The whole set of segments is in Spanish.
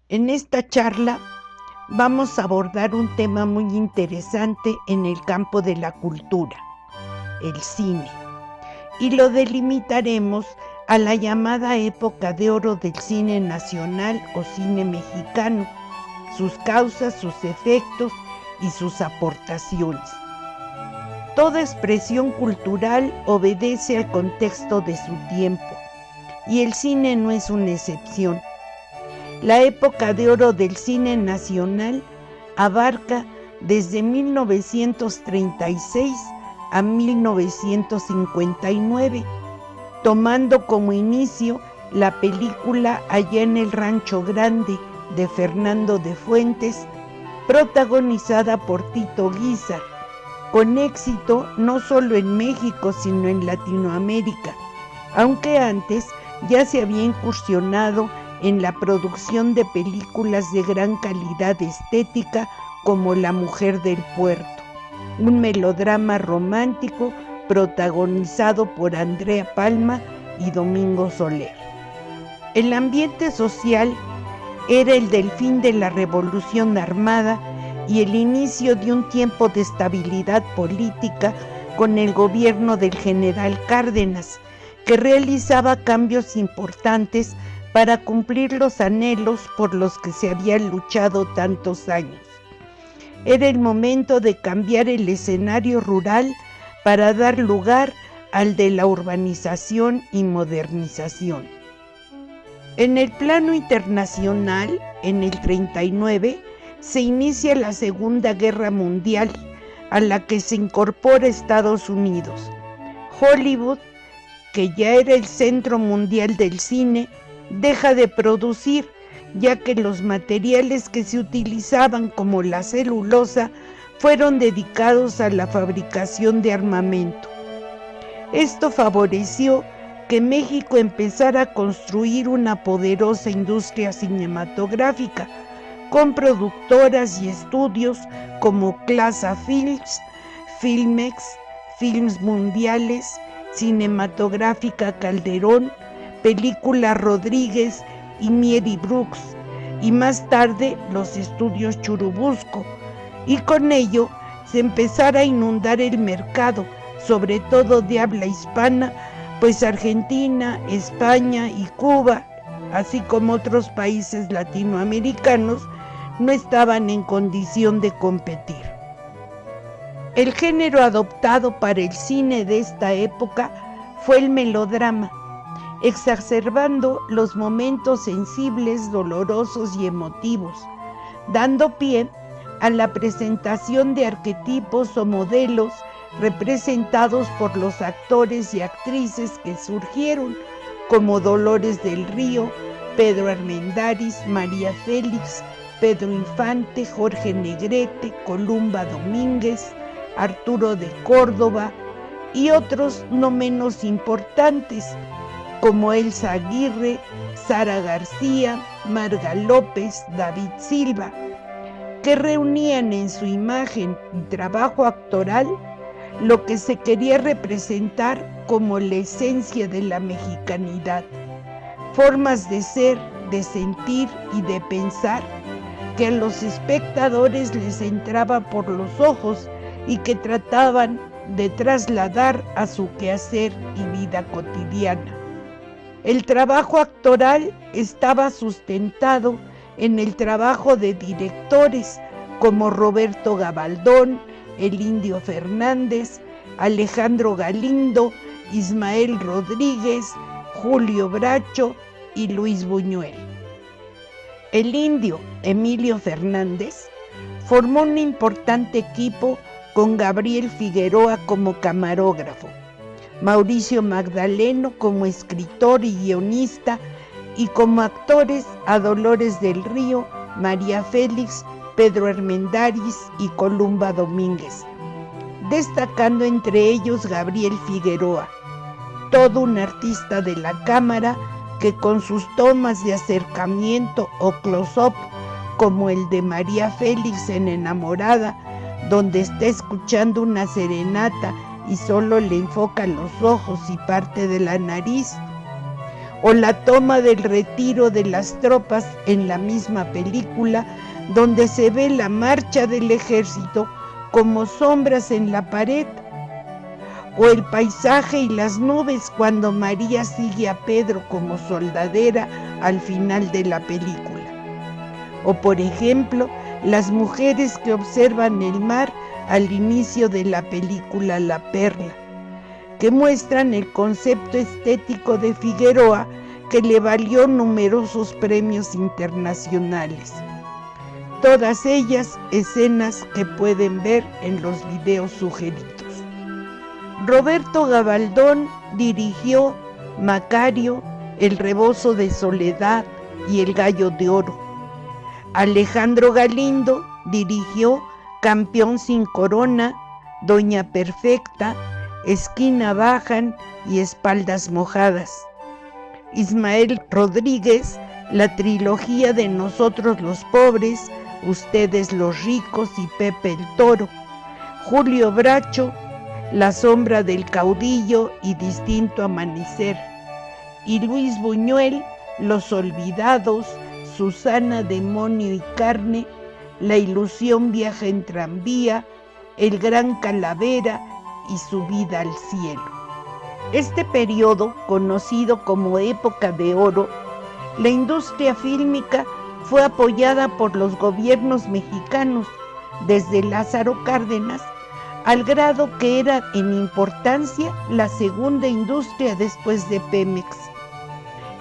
En esta charla vamos a abordar un tema muy interesante en el campo de la cultura, el cine, y lo delimitaremos a la llamada época de oro del cine nacional o cine mexicano, sus causas, sus efectos y sus aportaciones. Toda expresión cultural obedece al contexto de su tiempo, y el cine no es una excepción. La época de oro del cine nacional abarca desde 1936 a 1959, tomando como inicio la película Allá en el Rancho Grande de Fernando de Fuentes, protagonizada por Tito Guízar, con éxito no solo en México sino en Latinoamérica, aunque antes ya se había incursionado en la producción de películas de gran calidad estética como La Mujer del Puerto, un melodrama romántico protagonizado por Andrea Palma y Domingo Soler. El ambiente social era el del fin de la Revolución Armada y el inicio de un tiempo de estabilidad política con el gobierno del general Cárdenas, que realizaba cambios importantes para cumplir los anhelos por los que se habían luchado tantos años. Era el momento de cambiar el escenario rural para dar lugar al de la urbanización y modernización. En el plano internacional, en el 39, se inicia la Segunda Guerra Mundial, a la que se incorpora Estados Unidos. Hollywood, que ya era el centro mundial del cine, deja de producir, ya que los materiales que se utilizaban como la celulosa fueron dedicados a la fabricación de armamento. Esto favoreció que México empezara a construir una poderosa industria cinematográfica, con productoras y estudios como Plaza Films, Filmex, Films Mundiales, Cinematográfica Calderón, Película Rodríguez y Mieri Brooks, y más tarde los estudios Churubusco, y con ello se empezara a inundar el mercado, sobre todo de habla hispana, pues Argentina, España y Cuba, así como otros países latinoamericanos, no estaban en condición de competir. El género adoptado para el cine de esta época fue el melodrama, exacerbando los momentos sensibles, dolorosos y emotivos, dando pie a la presentación de arquetipos o modelos representados por los actores y actrices que surgieron, como Dolores del Río, Pedro Armendáriz, María Félix, Pedro Infante, Jorge Negrete, Columba Domínguez, Arturo de Córdoba y otros no menos importantes, como Elsa Aguirre, Sara García, Marga López, David Silva, que reunían en su imagen y trabajo actoral lo que se quería representar como la esencia de la mexicanidad, formas de ser, de sentir y de pensar que a los espectadores les entraba por los ojos y que trataban de trasladar a su quehacer y vida cotidiana. El trabajo actoral estaba sustentado en el trabajo de directores como Roberto Gabaldón, el Indio Fernández, Alejandro Galindo, Ismael Rodríguez, Julio Bracho y Luis Buñuel. El Indio, Emilio Fernández, formó un importante equipo con Gabriel Figueroa como camarógrafo, Mauricio Magdaleno como escritor y guionista, y como actores a Dolores del Río, María Félix, Pedro Armendáriz y Columba Domínguez, destacando entre ellos Gabriel Figueroa, todo un artista de la cámara que con sus tomas de acercamiento o close-up, como el de María Félix en Enamorada, donde está escuchando una serenata y solo le enfoca los ojos y parte de la nariz, o la toma del retiro de las tropas en la misma película, donde se ve la marcha del ejército como sombras en la pared, o el paisaje y las nubes cuando María sigue a Pedro como soldadera al final de la película. O por ejemplo, las mujeres que observan el mar al inicio de la película La Perla, que muestran el concepto estético de Figueroa que le valió numerosos premios internacionales. Todas ellas escenas que pueden ver en los videos sugeridos. Roberto Gabaldón dirigió Macario, El Rebozo de Soledad y El Gallo de Oro. Alejandro Galindo dirigió Campeón sin Corona, Doña Perfecta, Esquina Bajan y Espaldas Mojadas. Ismael Rodríguez, la trilogía de Nosotros los Pobres, Ustedes los Ricos y Pepe el Toro. Julio Bracho, La Sombra del Caudillo y Distinto Amanecer. Y Luis Buñuel, Los Olvidados, Susana, Demonio y Carne, La Ilusión viaja en tranvía, El Gran Calavera y Subida al Cielo. Este periodo, conocido como Época de Oro, la industria fílmica fue apoyada por los gobiernos mexicanos desde Lázaro Cárdenas, al grado que era en importancia la segunda industria después de Pemex,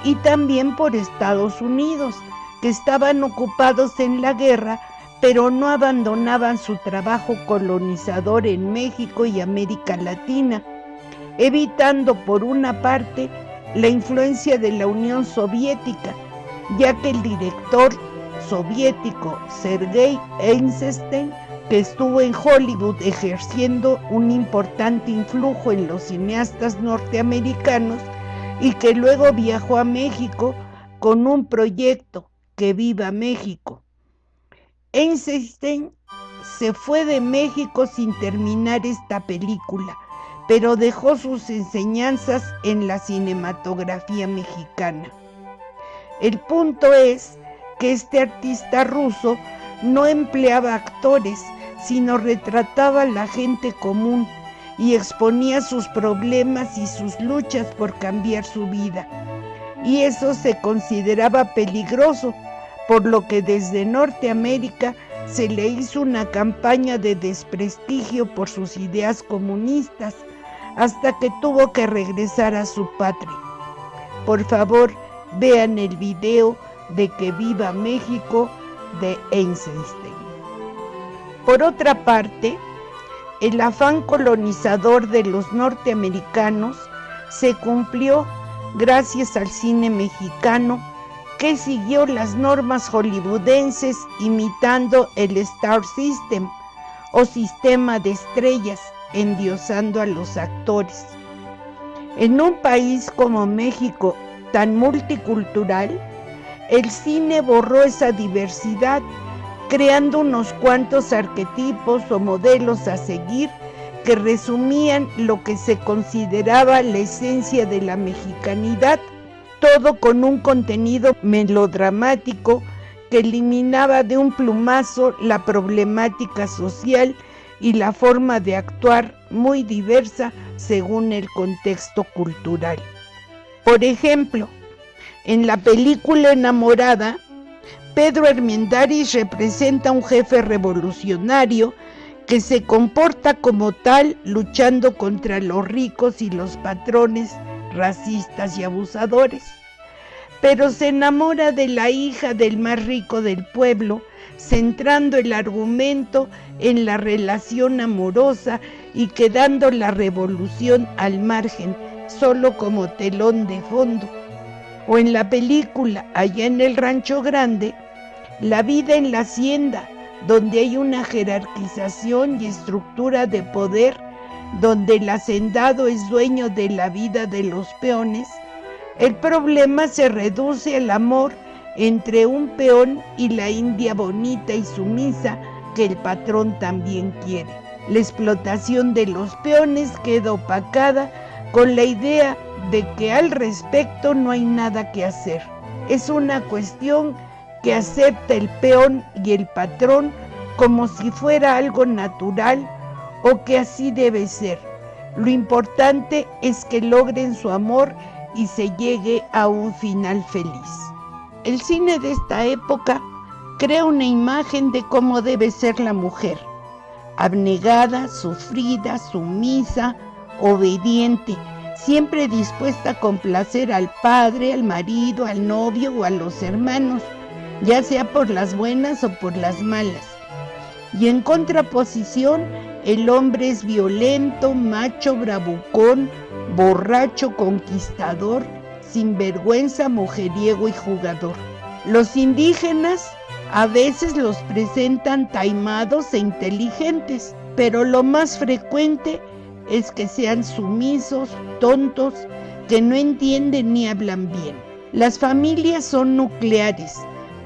y también por Estados Unidos, que estaban ocupados en la guerra, pero no abandonaban su trabajo colonizador en México y América Latina, evitando por una parte la influencia de la Unión Soviética, ya que el director soviético Sergei Eisenstein, que estuvo en Hollywood ejerciendo un importante influjo en los cineastas norteamericanos y que luego viajó a México con un proyecto, Que Viva México. Eisenstein se fue de México sin terminar esta película, pero dejó sus enseñanzas en la cinematografía mexicana. El punto es que este artista ruso no empleaba actores, sino retrataba a la gente común y exponía sus problemas y sus luchas por cambiar su vida. Y eso se consideraba peligroso, por lo que desde Norteamérica se le hizo una campaña de desprestigio por sus ideas comunistas, hasta que tuvo que regresar a su patria. Por favor, vean el video de Que Viva México de Eisenstein. Por otra parte, el afán colonizador de los norteamericanos se cumplió gracias al cine mexicano, que siguió las normas hollywoodenses imitando el Star System o sistema de estrellas, endiosando a los actores. En un país como México, tan multicultural, el cine borró esa diversidad, creando unos cuantos arquetipos o modelos a seguir que resumían lo que se consideraba la esencia de la mexicanidad, todo con un contenido melodramático que eliminaba de un plumazo la problemática social y la forma de actuar muy diversa según el contexto cultural. Por ejemplo, en la película Enamorada, Pedro Armendáriz representa a un jefe revolucionario que se comporta como tal, luchando contra los ricos y los patrones racistas y abusadores, pero se enamora de la hija del más rico del pueblo, centrando el argumento en la relación amorosa y quedando la revolución al margen, solo como telón de fondo. O en la película Allá en el Rancho Grande, la vida en la hacienda, donde hay una jerarquización y estructura de poder, donde el hacendado es dueño de la vida de los peones, el problema se reduce al amor entre un peón y la india bonita y sumisa que el patrón también quiere. La explotación de los peones queda opacada con la idea de que al respecto no hay nada que hacer. Es una cuestión que acepta el peón y el patrón como si fuera algo natural o que así debe ser. Lo importante es que logren su amor y se llegue a un final feliz. El cine de esta época crea una imagen de cómo debe ser la mujer: abnegada, sufrida, sumisa, obediente, siempre dispuesta a complacer al padre, al marido, al novio o a los hermanos, ya sea por las buenas o por las malas. Y en contraposición, el hombre es violento, macho, bravucón, borracho, conquistador, sinvergüenza, mujeriego y jugador. Los indígenas a veces los presentan taimados e inteligentes, pero lo más frecuente es que sean sumisos, tontos, que no entienden ni hablan bien. Las familias son nucleares: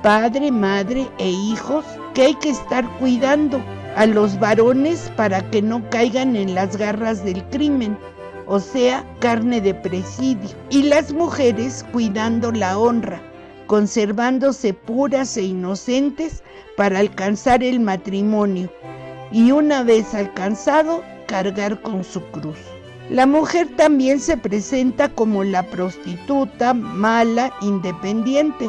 padre, madre e hijos, que hay que estar cuidando a los varones para que no caigan en las garras del crimen, o sea, carne de presidio, y las mujeres cuidando la honra, conservándose puras e inocentes para alcanzar el matrimonio, y una vez alcanzado, cargar con su cruz. La mujer también se presenta como la prostituta, mala, independiente,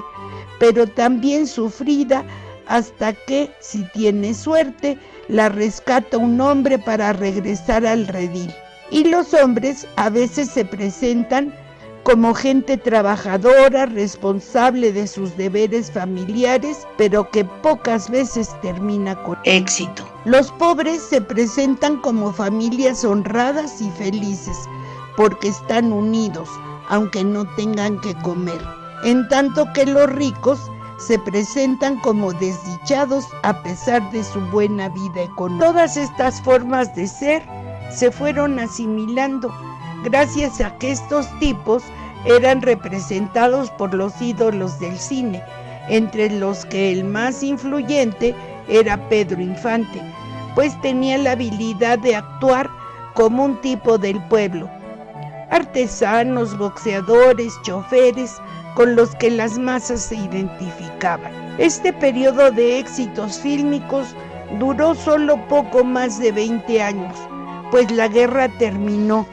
pero también sufrida, hasta que, si tiene suerte, la rescata un hombre para regresar al redil. Y los hombres a veces se presentan como gente trabajadora, responsable de sus deberes familiares, pero que pocas veces termina con éxito. Los pobres se presentan como familias honradas y felices, porque están unidos, aunque no tengan que comer. En tanto que los ricos se presentan como desdichados a pesar de su buena vida económica. Todas estas formas de ser se fueron asimilando gracias a que estos tipos eran representados por los ídolos del cine, entre los que el más influyente era Pedro Infante, pues tenía la habilidad de actuar como un tipo del pueblo. Artesanos, boxeadores, choferes, con los que las masas se identificaban. Este periodo de éxitos fílmicos duró solo poco más de 20 años, pues la guerra terminó.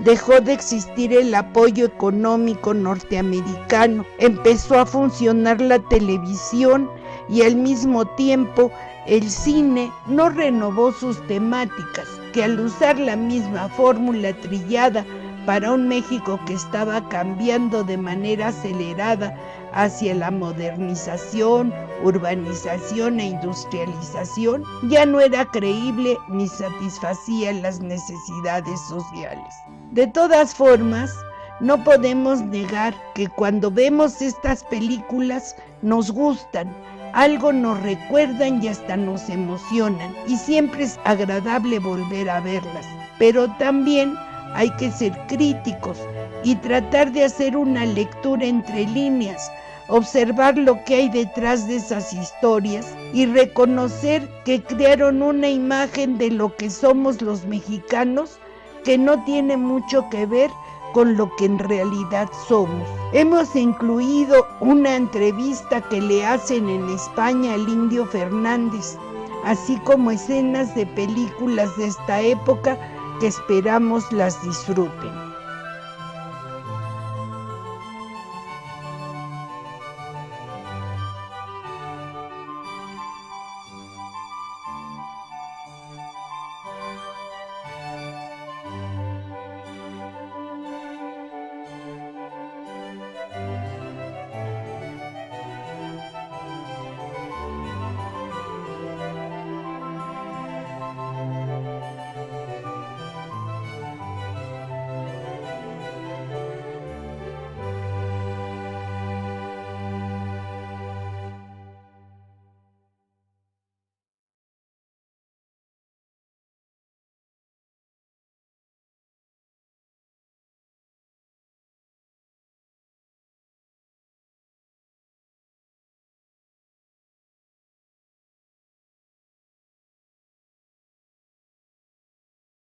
Dejó de existir el apoyo económico norteamericano, empezó a funcionar la televisión y al mismo tiempo el cine no renovó sus temáticas, que al usar la misma fórmula trillada para un México que estaba cambiando de manera acelerada hacia la modernización, urbanización e industrialización, ya no era creíble ni satisfacía las necesidades sociales. De todas formas, no podemos negar que cuando vemos estas películas nos gustan, algo nos recuerdan y hasta nos emocionan, y siempre es agradable volver a verlas, pero también hay que ser críticos y tratar de hacer una lectura entre líneas, observar lo que hay detrás de esas historias y reconocer que crearon una imagen de lo que somos los mexicanos que no tiene mucho que ver con lo que en realidad somos. Hemos incluido una entrevista que le hacen en España al Indio Fernández, así como escenas de películas de esta época que esperamos las disfruten.